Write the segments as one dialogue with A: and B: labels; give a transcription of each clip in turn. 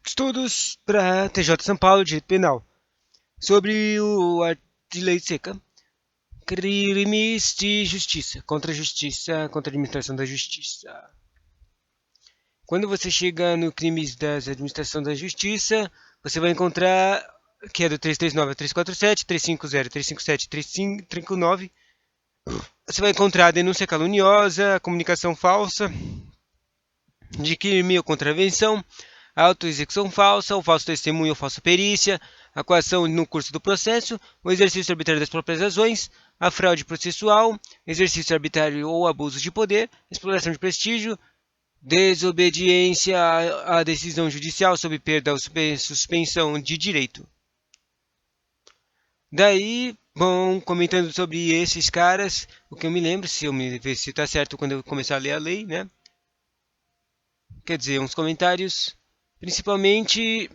A: Estudos para TJ São Paulo, Direito Penal. Sobre de lei seca. Crimes de justiça. Contra a justiça, contra a administração da justiça. Quando você chega no crimes da administração da justiça, você vai encontrar, que é do 339 a 347, 350, 357, 359. Você vai encontrar a denúncia caluniosa, a comunicação falsa, de crime ou contravenção, a autoexecução falsa, o falso testemunho ou falsa perícia, a coação no curso do processo, o exercício arbitrário das próprias razões, a fraude processual, exercício arbitrário ou abuso de poder, exploração de prestígio, desobediência à decisão judicial sob perda ou suspensão de direito. Daí, bom, comentando sobre esses caras, o que eu me lembro, se eu me ver se está certo quando eu começar a ler a lei, né? Quer dizer, uns comentários, principalmente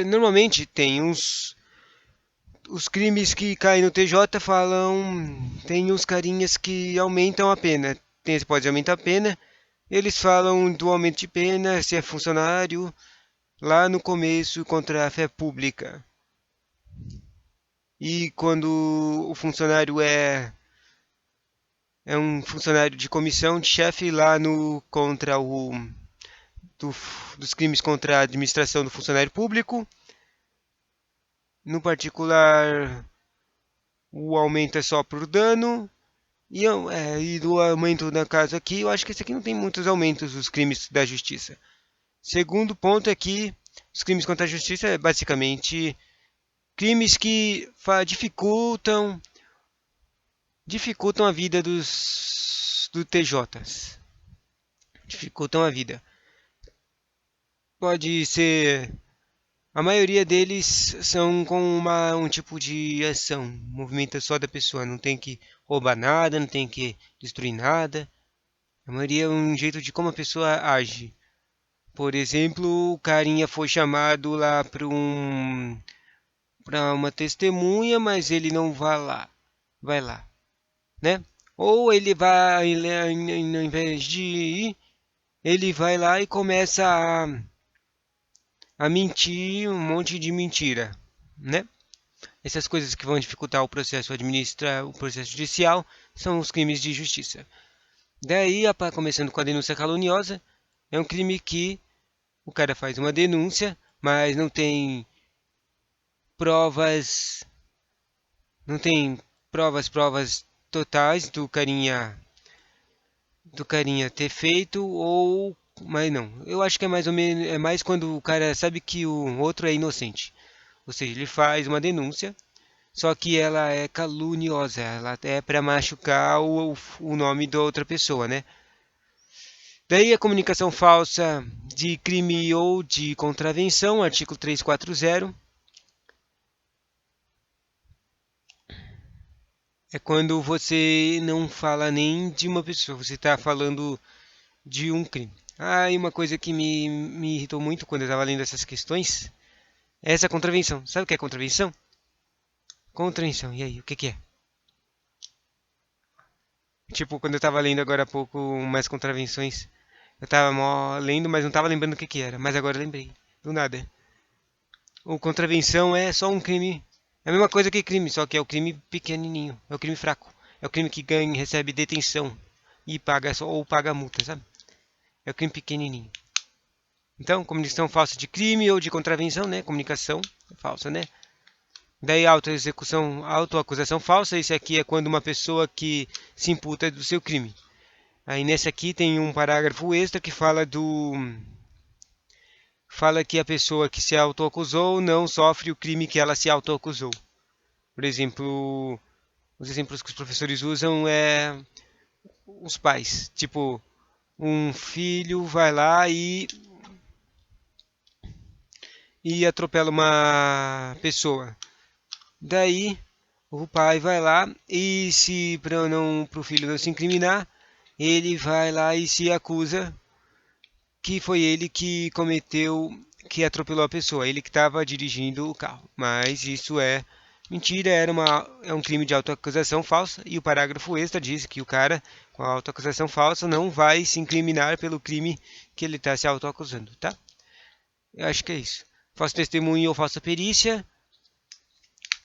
A: normalmente tem os crimes que caem no TJ falam, tem uns carinhas que aumentam a pena. Tem esse pode aumentar a pena. Eles falam do aumento de pena se é funcionário lá no começo contra a fé pública. E quando o funcionário é um funcionário de comissão de chefe lá no contra dos crimes contra a administração do funcionário público. No particular, o aumento é só por dano. E do aumento na casa aqui, eu acho que esse aqui não tem muitos aumentos, os crimes da justiça. Segundo ponto é que os crimes contra a justiça é basicamente crimes que dificultam a vida do TJs. Dificultam a vida. Pode ser. A maioria deles são com um tipo de ação, movimento só da pessoa, não tem que roubar nada, não tem que destruir nada. A maioria é um jeito de como a pessoa age. Por exemplo, o carinha foi chamado lá para uma testemunha, mas ele não vai lá, né? Ou ele vai, ao invés de ir, ele vai lá e começa a mentir um monte de mentira, né? Essas coisas que vão dificultar o processo judicial são os crimes de justiça. Daí, começando com a denúncia caluniosa, é um crime que o cara faz uma denúncia, mas provas, não tem provas totais do carinha ter feito ou mas não. Eu acho que é mais ou menos é mais quando o cara sabe que o outro é inocente. Ou seja, ele faz uma denúncia, só que ela é caluniosa, ela é para machucar o nome da outra pessoa, né? Daí a comunicação falsa de crime ou de contravenção, artigo 340, é quando você não fala nem de uma pessoa, você está falando de um crime. Ah, e uma coisa que me irritou muito quando eu estava lendo essas questões é essa contravenção. Sabe o que é contravenção? Contravenção, e aí, o que é? Tipo, quando eu estava lendo agora há pouco mais contravenções, eu estava lendo, mas não estava lembrando o que era. Mas agora lembrei, do nada. O contravenção é só um crime. É a mesma coisa que crime, só que é o crime pequenininho. É o crime fraco. É o crime que ganha, recebe detenção e paga ou paga multa, sabe? É o crime pequenininho. Então, comunicação falsa de crime ou de contravenção, né? Comunicação falsa, né? Daí autoacusação falsa. Esse aqui é quando uma pessoa que se imputa do seu crime. Aí nesse aqui tem um parágrafo extra que fala que a pessoa que se autoacusou não sofre o crime que ela se autoacusou. Por exemplo, os exemplos que os professores usam é os pais. Tipo, um filho vai lá e atropela uma pessoa. Daí o pai vai lá e se para o filho não se incriminar, ele vai lá e se acusa que foi ele que que atropelou a pessoa, ele que estava dirigindo o carro. Mas isso é mentira, é um crime de autoacusação falsa e o parágrafo extra diz que o cara com a autoacusação falsa não vai se incriminar pelo crime que ele está se autoacusando, tá? Eu acho que é isso. Falso testemunho ou falsa perícia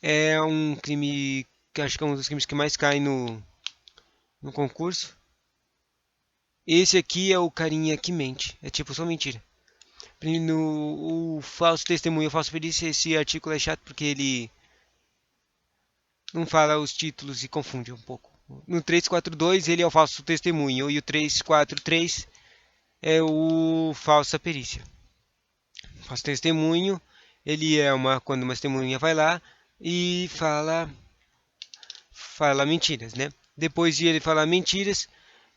A: é um crime que acho que é um dos crimes que mais cai no concurso. Esse aqui é o carinha que mente. É tipo só mentira. No o falso testemunho ou falsa perícia, esse artigo é chato porque ele não fala os títulos e confunde um pouco. No 342 ele é o falso testemunho e o 343 é o falsa perícia. O falso testemunho, ele é uma quando uma testemunha vai lá e fala mentiras, né? Depois de ele falar mentiras,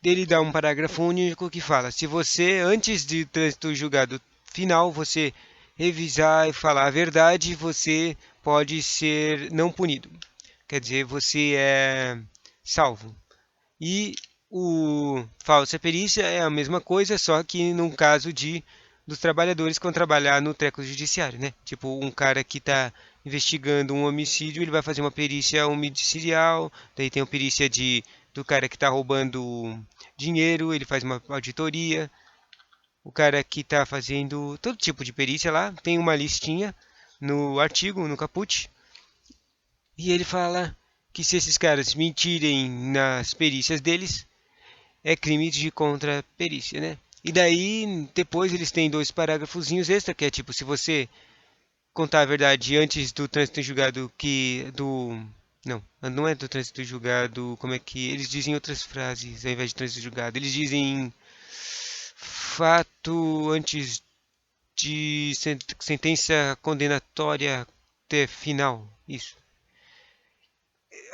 A: ele dá um parágrafo único que fala: se você antes de trânsito julgado final, você revisar e falar a verdade, você pode ser não punido. Quer dizer, você é salvo. E o falsa perícia é a mesma coisa, só que num caso de dos trabalhadores que vão trabalhar no treco judiciário, né? Tipo, um cara que está investigando um homicídio, ele vai fazer uma perícia homicidial, daí tem a perícia do cara que está roubando dinheiro, ele faz uma auditoria, o cara que está fazendo todo tipo de perícia lá, tem uma listinha no artigo, no caput, e ele fala que se esses caras mentirem nas perícias deles, é crime de contra-perícia, né? E daí, depois eles têm dois parágrafozinhos extra, que é tipo, se você contar a verdade antes do trânsito em julgado que do... Não é do trânsito em julgado, como é que... Eles dizem outras frases ao invés de trânsito em julgado. Eles dizem fato antes de sentença condenatória até final. Isso.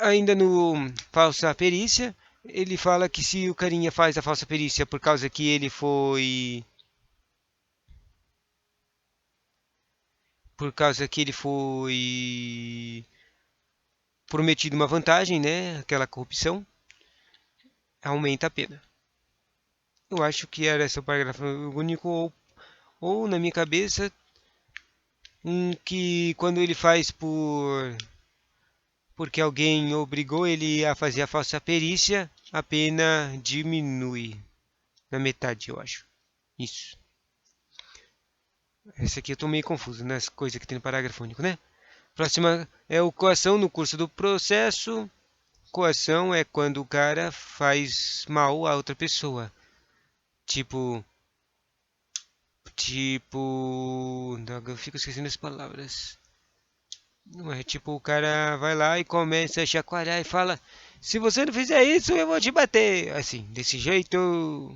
A: Ainda no falsa perícia, ele fala que se o carinha faz a falsa perícia por causa que ele foi prometido uma vantagem, né, aquela corrupção, aumenta a pena. Eu acho que era esse o parágrafo único ou na minha cabeça um que quando ele faz porque alguém obrigou ele a fazer a falsa perícia, a pena diminui na metade, eu acho. Isso. Esse aqui eu tô meio confuso nas coisas que tem no parágrafo único, né? Próxima é o coação no curso do processo. Coação é quando o cara faz mal a outra pessoa. Tipo. Eu fico esquecendo as palavras. Não é tipo o cara vai lá e começa a chacoalhar e fala: se você não fizer isso, eu vou te bater. Assim, desse jeito.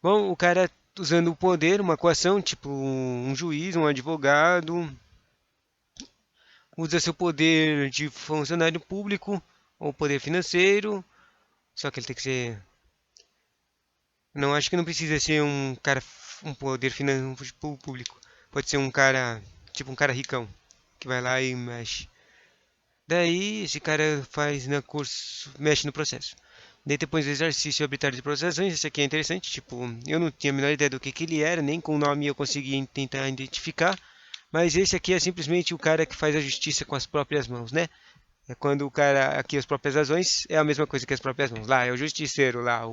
A: Bom, o cara usando o poder, uma coação, tipo um juiz, um advogado, usa seu poder de funcionário público ou poder financeiro, só que ele tem que ser. Não, acho que não precisa ser um cara, um poder financeiro público. Pode ser um cara, tipo um cara ricão, que vai lá e mexe. Daí esse cara faz na curso, mexe no processo. Daí depois do exercício arbitrário de processações, esse aqui é interessante, tipo, eu não tinha a menor ideia do que ele era, nem com o nome eu conseguia tentar identificar, mas esse aqui é simplesmente o cara que faz a justiça com as próprias mãos, né? É quando o cara aqui as próprias razões é a mesma coisa que as próprias mãos. Lá é o justiceiro, lá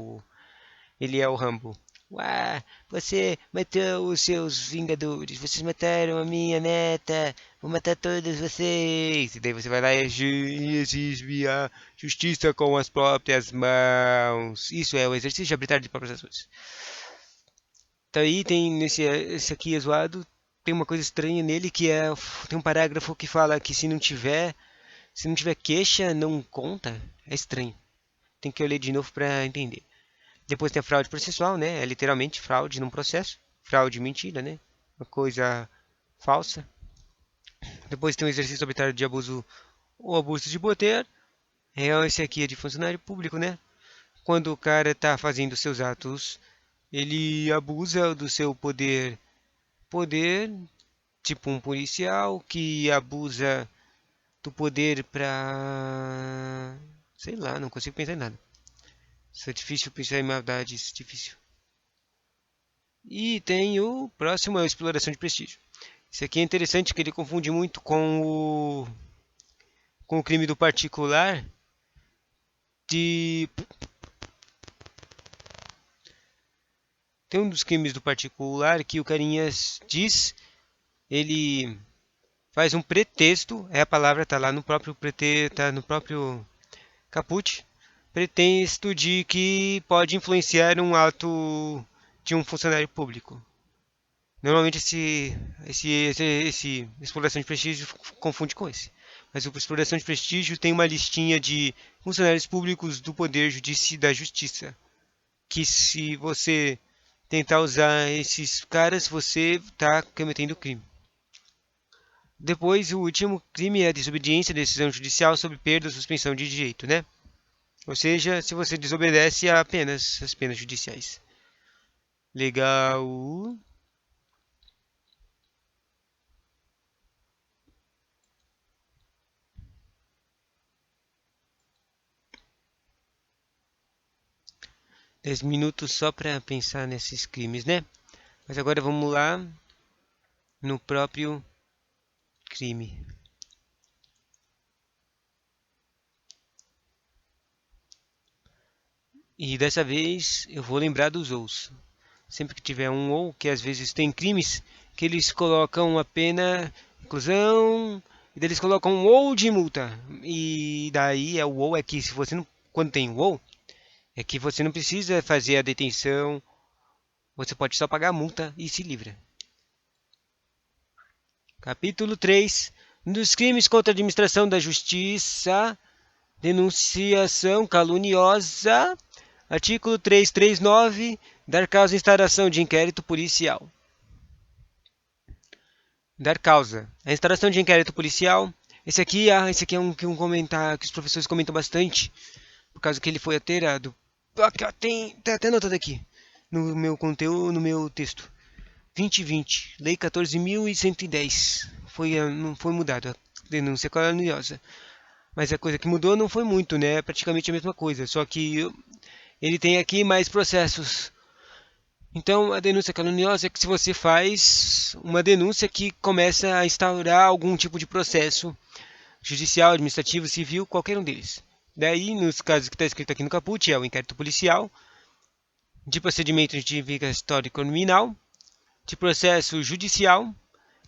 A: ele é o Rambo. Ué, você matou os seus Vingadores, vocês mataram a minha neta, vou matar todos vocês. E daí você vai lá e exige a justiça com as próprias mãos. Isso é o exercício de arbitrário de próprias ações. Então aí tem esse aqui é zoado, tem uma coisa estranha nele que é tem um parágrafo que fala que se não tiver queixa não conta. É estranho. Tem que eu ler de novo para entender. Depois tem a fraude processual, né? É literalmente fraude num processo. Fraude mentira, né? Uma coisa falsa. Depois tem o exercício arbitrário de abuso ou abuso de poder. Esse aqui é de funcionário público, né? Quando o cara está fazendo seus atos, ele abusa do seu poder, tipo um policial que abusa do poder para, sei lá, não consigo pensar em nada. Isso é difícil pensar em maldades, difícil. E tem o próximo, é a exploração de prestígio. Isso aqui é interessante que ele confunde muito com o crime do particular de Tem um dos crimes do particular que o carinha diz, ele faz um pretexto, a palavra está lá no próprio tá no próprio caput, pretexto de que pode influenciar um ato de um funcionário público. Normalmente esse exploração de prestígio confunde com esse. Mas o exploração de prestígio tem uma listinha de funcionários públicos do poder da justiça. Que se você tentar usar esses caras, você está cometendo crime. Depois, o último crime é a desobediência à decisão judicial sob perda ou suspensão de direito, né? Ou seja, se você desobedece a apenas as penas judiciais. Legal. Dez minutos só para pensar nesses crimes, né? Mas agora vamos lá no próprio crime. E dessa vez eu vou lembrar dos ous. Sempre que tiver um ou, que às vezes tem crimes que eles colocam a pena reclusão e daí eles colocam um ou de multa. E daí é o ou é que se você não, quando tem o ou, é que você não precisa fazer a detenção, você pode só pagar a multa e se livra. Capítulo 3 dos crimes contra a administração da justiça, denunciação caluniosa. Artigo 339, dar causa à instauração de inquérito policial. Dar causa. A instauração de inquérito policial. Esse aqui é um comentário que os professores comentam bastante, por causa que ele foi alterado. Aqui, ó, tá até anotado aqui, no meu conteúdo, no meu texto. 2020, Lei 14.110. Não foi mudado a denúncia caluniosa. Mas a coisa que mudou não foi muito, né? É praticamente a mesma coisa, só que ele tem aqui mais processos. Então, a denúncia caluniosa é que se você faz uma denúncia que começa a instaurar algum tipo de processo judicial, administrativo, civil, qualquer um deles. Daí, nos casos que está escrito aqui no caput, é o inquérito policial, de procedimento investigatório criminal, de processo judicial,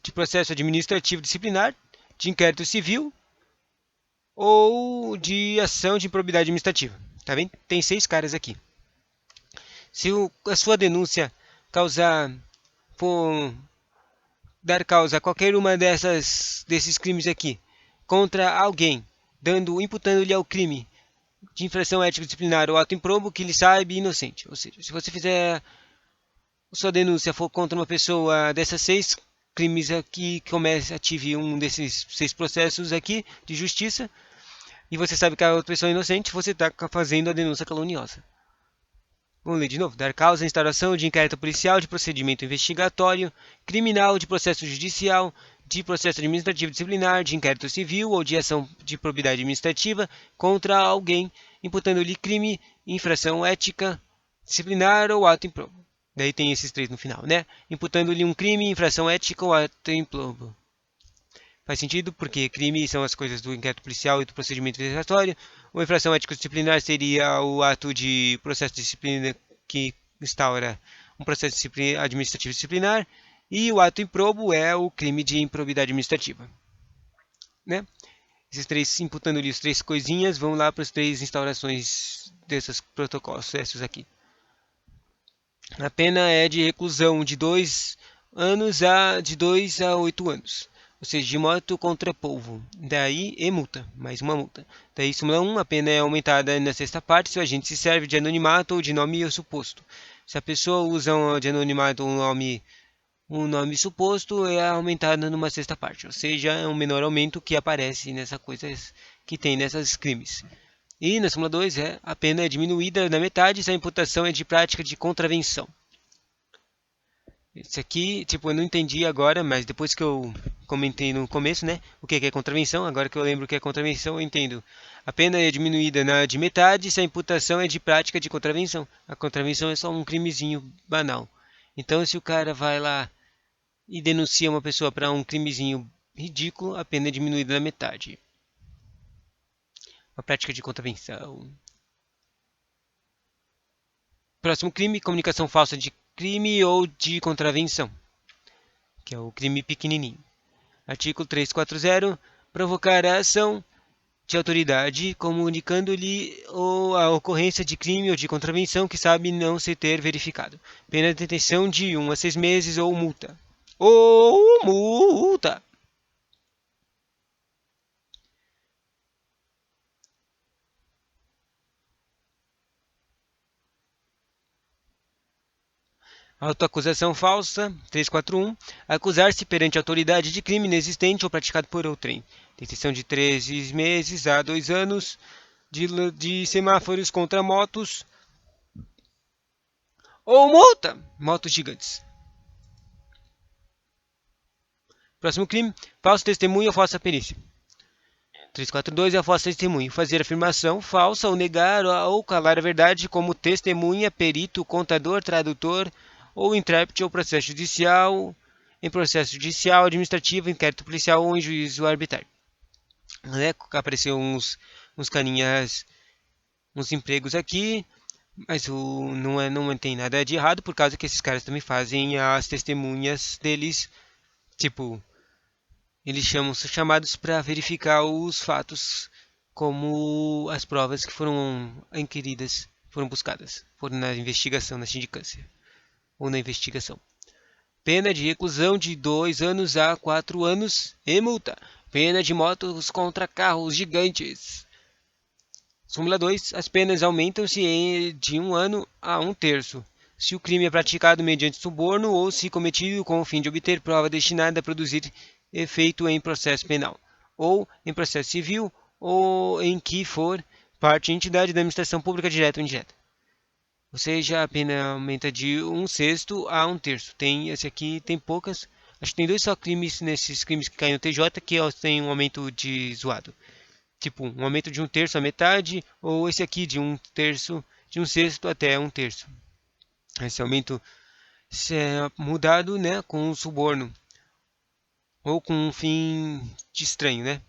A: de processo administrativo disciplinar, de inquérito civil ou de ação de improbidade administrativa. Tá vendo? Tem 6 caras aqui. Se a sua denúncia causar for dar causa a qualquer uma desses crimes aqui contra alguém, imputando-lhe ao crime de infração ética disciplinar ou ato improbo que lhe saiba inocente. Ou seja, se você fizer sua denúncia for contra uma pessoa dessas 6 crimes aqui, ative um desses 6 processos aqui de justiça, e você sabe que a outra pessoa é inocente, você está fazendo a denúncia caluniosa. Vamos ler de novo. Dar causa à instauração de inquérito policial, de procedimento investigatório, criminal, de processo judicial, de processo administrativo disciplinar, de inquérito civil ou de ação de probidade administrativa contra alguém, imputando-lhe crime, infração ética, disciplinar ou ato improbo. Daí tem esses 3 no final, né? Imputando-lhe um crime, infração ética ou ato improbo. Faz sentido porque crime são as coisas do inquérito policial e do procedimento investigatório. Uma infração ético-disciplinar seria o ato de processo de disciplina que instaura um processo administrativo disciplinar. E o ato improbo é o crime de improbidade administrativa. Né? Esses 3, imputando-lhe as 3 coisinhas, vão lá para as 3 instaurações desses processos aqui. A pena é de reclusão de 2 anos de 2 a 8 anos. Ou seja, de moto contra polvo. Daí e multa, mais uma multa. Daí, súmula 1, a pena é aumentada na sexta parte se o agente se serve de anonimato ou de nome suposto. Se a pessoa usa de anonimato um nome suposto, é aumentada numa sexta parte. Ou seja, é um menor aumento que aparece nessa coisa que tem nessas crimes. E na súmula 2 a pena é diminuída na metade se a imputação é de prática de contravenção. Isso aqui, tipo, eu não entendi agora, mas depois que eu comentei no começo, né, o que é contravenção, agora que eu lembro o que é contravenção, eu entendo. A pena é diminuída de metade se a imputação é de prática de contravenção. A contravenção é só um crimezinho banal. Então, se o cara vai lá e denuncia uma pessoa para um crimezinho ridículo, a pena é diminuída na metade. Uma prática de contravenção. Próximo crime, comunicação falsa crime ou de contravenção, que é o crime pequenininho. Artigo 340. Provocar a ação de autoridade comunicando-lhe a ocorrência de crime ou de contravenção que sabe não se ter verificado. Pena de detenção de 1 a 6 meses ou multa. Ou multa! Autoacusação falsa. 341. Acusar-se perante autoridade de crime inexistente ou praticado por outrem. Detenção de 13 meses a 2 anos. De semáforos contra motos. Ou multa. Motos gigantes. Próximo crime. Falso testemunho ou falsa perícia. 342 é a falsa testemunho. Fazer afirmação falsa ou negar ou calar a verdade como testemunha, perito, contador, tradutor ou intérprete ou processo judicial, em processo judicial, administrativo, inquérito policial ou em juízo arbitrário. Apareceu uns carinhas, uns empregos aqui, mas não tem nada de errado por causa que esses caras também fazem as testemunhas deles, tipo, eles são chamados para verificar os fatos como as provas que foram inquiridas, foram buscadas, foram na investigação, na sindicância ou na investigação. Pena de reclusão de 2 anos a 4 anos e multa. Pena de motos contra carros gigantes. Súmula 2. As penas aumentam-se de 1 ano a 1/3. Se o crime é praticado mediante suborno ou se cometido com o fim de obter prova destinada a produzir efeito em processo penal, ou em processo civil, ou em que for parte entidade da administração pública direta ou indireta. Ou seja, a pena aumenta de 1/6 a 1/3. Esse aqui tem poucas. Acho que tem 2 só crimes nesses crimes que caem no TJ que tem um aumento de zoado. Tipo, um aumento de 1/3 a metade, ou esse aqui de 1/3, de 1/6 até 1/3. Esse aumento é mudado, né, com um suborno ou com um fim de estranho, né?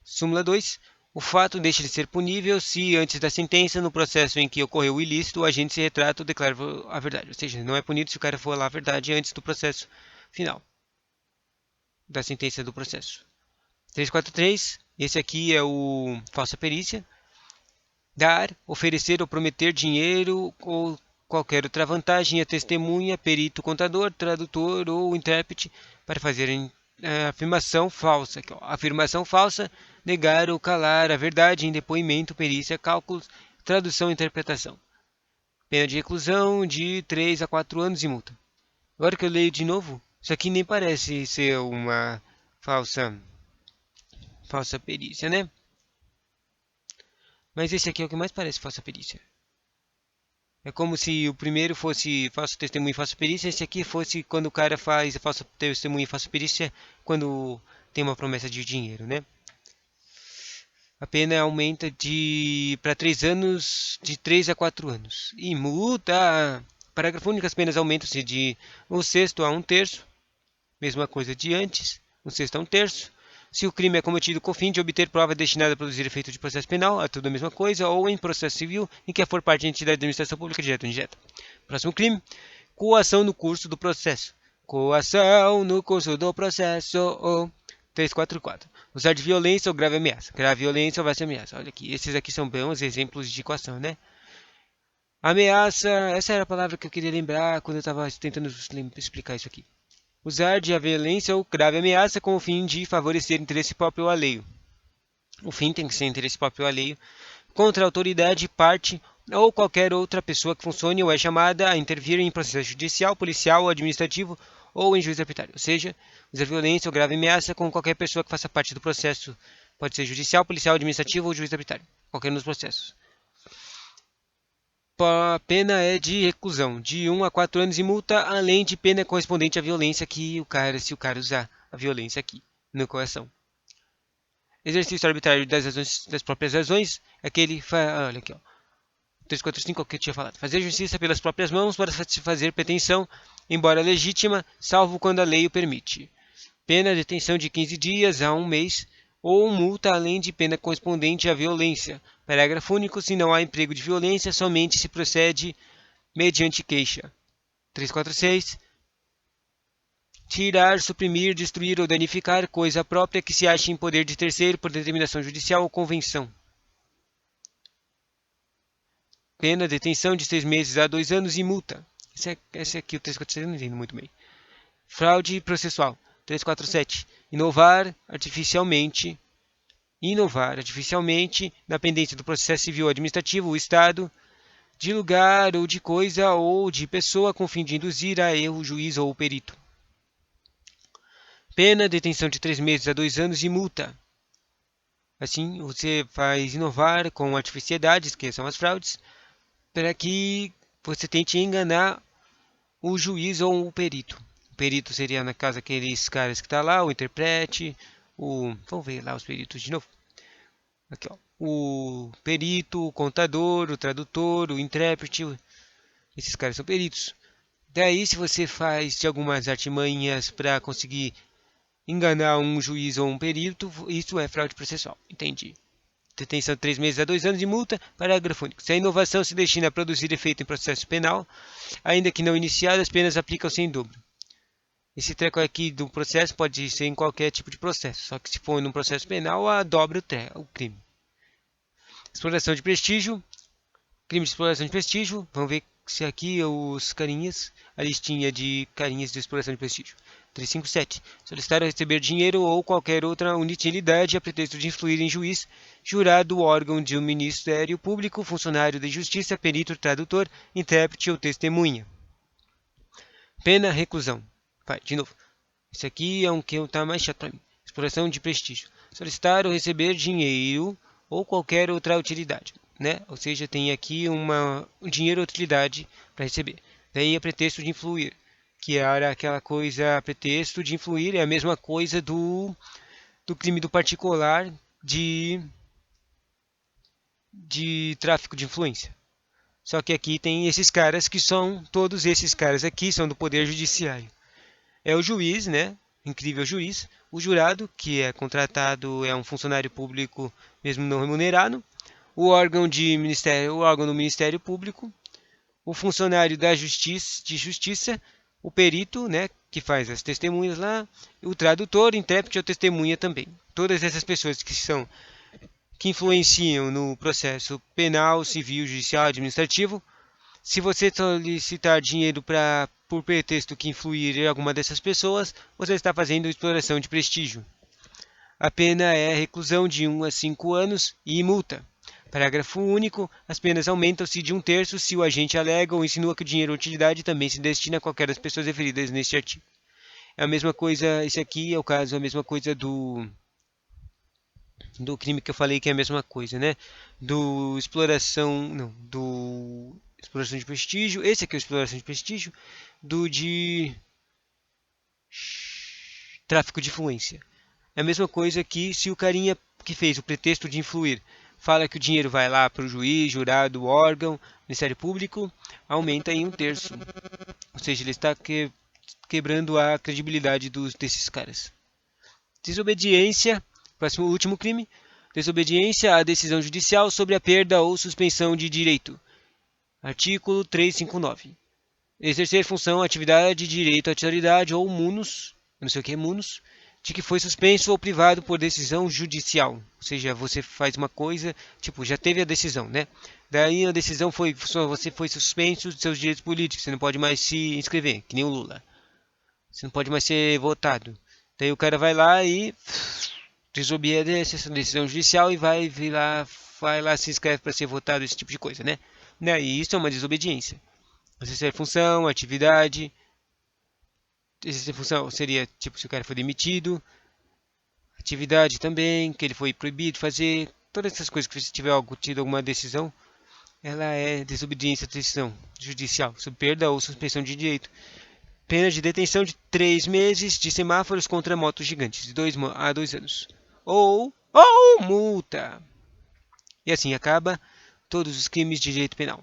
A: Súmula 2. O fato deixa de ser punível se, antes da sentença, no processo em que ocorreu o ilícito, o agente se retrata ou declara a verdade. Ou seja, não é punido se o cara for lá a verdade antes do processo final, da sentença do processo. 343. Esse aqui é o falsa perícia. Dar, oferecer ou prometer dinheiro ou qualquer outra vantagem a testemunha, perito, contador, tradutor ou intérprete para fazerem afirmação falsa. Aqui, ó. Afirmação falsa, negar ou calar a verdade em depoimento, perícia, cálculos, tradução e interpretação. Pena de reclusão de 3 a 4 anos e multa. Agora que eu leio de novo, isso aqui nem parece ser uma falsa perícia, né? Mas esse aqui é o que mais parece falsa perícia. É como se o primeiro fosse falso testemunho e falsa perícia, esse aqui fosse quando o cara faz falso testemunho e falsa perícia quando tem uma promessa de dinheiro, né? A pena aumenta para 3 anos, de 3 a 4 anos. E multa! Parágrafo único, as penas aumentam-se de 1/6 a 1/3. Mesma coisa de antes, 1/6 a 1/3. Se o crime é cometido com o fim de obter prova destinada a produzir efeito de processo penal, é tudo a mesma coisa, ou em processo civil, em que for parte de entidade de administração pública direta ou indireta. Próximo crime, coação no curso do processo. Coação no curso do processo. 344. Usar de violência ou grave ameaça. Grave violência ou grave ameaça. Olha aqui, esses aqui são bons exemplos de coação, né? Ameaça, essa era a palavra que eu queria lembrar quando eu estava tentando explicar isso aqui. Usar de violência ou grave ameaça com o fim de favorecer interesse próprio ou alheio. O fim tem que ser interesse próprio ou alheio contra a autoridade, parte ou qualquer outra pessoa que funcione ou é chamada a intervir em processo judicial, policial ou administrativo ou em juízo arbitrário. Ou seja, usar violência ou grave ameaça com qualquer pessoa que faça parte do processo. Pode ser judicial, policial, administrativo ou juízo arbitrário. Qualquer um dos processos. A pena é de reclusão, de 1 a 4 anos e multa, além de pena correspondente à violência se o cara usar a violência aqui na coação. Exercício arbitrário das próprias razões, aquele, olha aqui, ó, 345, que eu tinha falado. Fazer justiça pelas próprias mãos para satisfazer pretensão, embora legítima, salvo quando a lei o permite. Pena de detenção de 15 dias a 1 mês, ou multa além de pena correspondente à violência. Parágrafo único. Se não há emprego de violência, somente se procede mediante queixa. 346. Tirar, suprimir, destruir ou danificar coisa própria que se ache em poder de terceiro por determinação judicial ou convenção. Pena, detenção de 6 meses a 2 anos e multa. Esse aqui, o 346, eu não entendo muito bem. Fraude processual. 347. Inovar artificialmente na pendência do processo civil ou administrativo, o Estado, de lugar ou de coisa ou de pessoa com fim de induzir a erro o juiz ou o perito. Pena, detenção de 3 meses a 2 anos e multa. Assim, você faz inovar com artificialidades, que são as fraudes, para que você tente enganar o juiz ou o perito. O perito seria, na casa, aqueles caras que estão lá, o intérprete, vamos ver lá os peritos de novo. Aqui, ó. O perito, o contador, o tradutor, o intérprete, esses caras são peritos. Daí, se você faz de algumas artimanhas para conseguir enganar um juiz ou um perito, isso é fraude processual. Entendi. Detenção de 3 meses a 2 anos de multa. Parágrafo único. Se a inovação se destina a produzir efeito em processo penal, ainda que não iniciado, as penas aplicam-se em dobro. Esse treco aqui do processo pode ser em qualquer tipo de processo, só que se for num processo penal, dobra o crime. Exploração de prestígio. Crime de exploração de prestígio. Vamos ver se aqui os carinhas, a listinha de carinhas de exploração de prestígio. 357. Solicitar ou receber dinheiro ou qualquer outra utilidade a pretexto de influir em juiz, jurado, órgão de um ministério público, funcionário de justiça, perito, tradutor, intérprete ou testemunha. Pena, reclusão. Vai, de novo. Esse aqui é um que está mais chato para mim. Exploração de prestígio. Solicitar ou receber dinheiro ou qualquer outra utilidade, né? Ou seja, tem aqui um dinheiro ou utilidade para receber. Daí a pretexto de influir, que era aquela coisa, a pretexto de influir, é a mesma coisa do crime do particular de tráfico de influência. Só que aqui tem esses caras que são, todos esses caras aqui são do Poder Judiciário. É o juiz, né? Incrível juiz. O jurado, que é contratado, é um funcionário público, mesmo não remunerado. O órgão do Ministério Público. O funcionário de justiça. O perito, né? Que faz as testemunhas lá. O tradutor, intérprete ou testemunha também. Todas essas pessoas que influenciam no processo penal, civil, judicial, administrativo. Se você solicitar dinheiro por pretexto que influir em alguma dessas pessoas, você está fazendo exploração de prestígio. A pena é reclusão de 1 a 5 anos e multa. Parágrafo único. As penas aumentam-se de 1/3 se o agente alega ou insinua que o dinheiro ou utilidade também se destina a qualquer das pessoas referidas neste artigo. É a mesma coisa, esse aqui é o caso, a mesma coisa do crime que eu falei que é a mesma coisa, né? Do exploração de prestígio. Esse aqui é o exploração de prestígio. Do de tráfico de influência. É a mesma coisa que se o carinha que fez o pretexto de influir fala que o dinheiro vai lá para o juiz, jurado, órgão, Ministério Público, aumenta em 1/3. Ou seja, ele está quebrando a credibilidade desses caras. Desobediência. Próximo, último crime. Desobediência à decisão judicial sobre a perda ou suspensão de direito. Artigo 359. Exercer função, atividade, direito, atividade ou munus, não sei o que é munus, de que foi suspenso ou privado por decisão judicial. Ou seja, você faz uma coisa, tipo, já teve a decisão, né? Daí a decisão você foi suspenso dos seus direitos políticos, você não pode mais se inscrever, que nem o Lula. Você não pode mais ser votado. Daí o cara vai lá e desobedece essa decisão judicial e vai lá se inscreve para ser votado, esse tipo de coisa, né? E isso é uma desobediência. Exercer função, atividade. Exercer função seria tipo se o cara foi demitido. Atividade também, que ele foi proibido de fazer. Todas essas coisas que você tiver tido alguma decisão, ela é desobediência à decisão judicial, sob perda ou suspensão de direito. Pena de detenção de 3 meses de semáforos contra motos gigantes, de 2 a 2 anos. Ou multa. E assim acaba todos os crimes de direito penal.